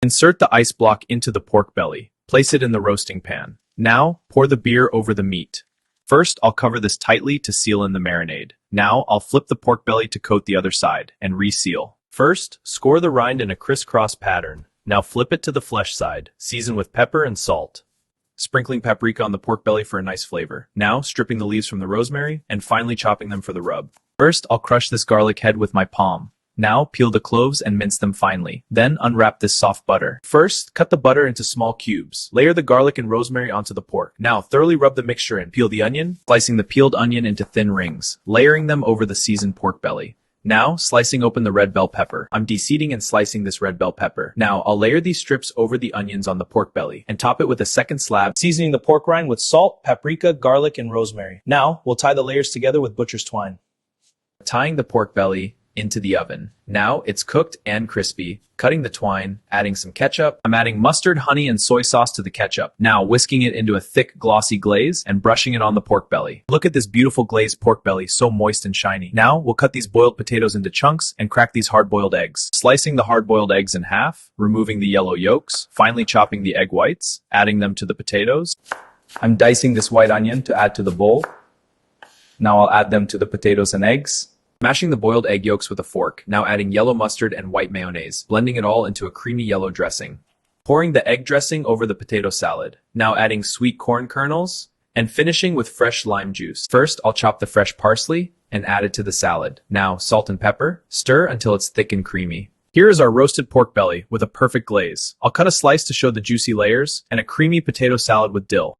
Insert the ice block into the pork belly. Place it in the roasting pan. Now, pour the beer over the meat. First, I'll cover this tightly to seal in the marinade. Now, I'll flip the pork belly to coat the other side and reseal. First, score the rind in a crisscross pattern. Now flip it to the flesh side. Season with pepper and salt. Sprinkling paprika on the pork belly for a nice flavor. Now, stripping the leaves from the rosemary and finally chopping them for the rub. First, I'll crush this garlic head with my palm. Now, peel the cloves and mince them finely. Then, unwrap this soft butter. First, cut the butter into small cubes. Layer the garlic and rosemary onto the pork. Now, thoroughly rub the mixture in. Peel the onion, slicing the peeled onion into thin rings, layering them over the seasoned pork belly. Now, slicing open the red bell pepper. I'm de-seeding and slicing this red bell pepper. Now, I'll layer these strips over the onions on the pork belly and top it with a second slab, seasoning the pork rind with salt, paprika, garlic, and rosemary. Now, we'll tie the layers together with butcher's twine. Tying the pork belly into the oven. Now it's cooked and crispy. Cutting the twine, adding some ketchup. I'm adding mustard, honey, and soy sauce to the ketchup. Now whisking it into a thick, glossy glaze and brushing it on the pork belly. Look at this beautiful glazed pork belly, so moist and shiny. Now we'll cut these boiled potatoes into chunks and crack these hard-boiled eggs. Slicing the hard-boiled eggs in half, removing the yellow yolks, finally chopping the egg whites, adding them to the potatoes. I'm dicing this white onion to add to the bowl. Now I'll add them to the potatoes and eggs. Mashing the boiled egg yolks with a fork, now adding yellow mustard and white mayonnaise, blending it all into a creamy yellow dressing. Pouring the egg dressing over the potato salad, now adding sweet corn kernels, and finishing with fresh lime juice. First, I'll chop the fresh parsley and add it to the salad. Now, salt and pepper, stir until it's thick and creamy. Here is our roasted pork belly with a perfect glaze. I'll cut a slice to show the juicy layers and a creamy potato salad with dill.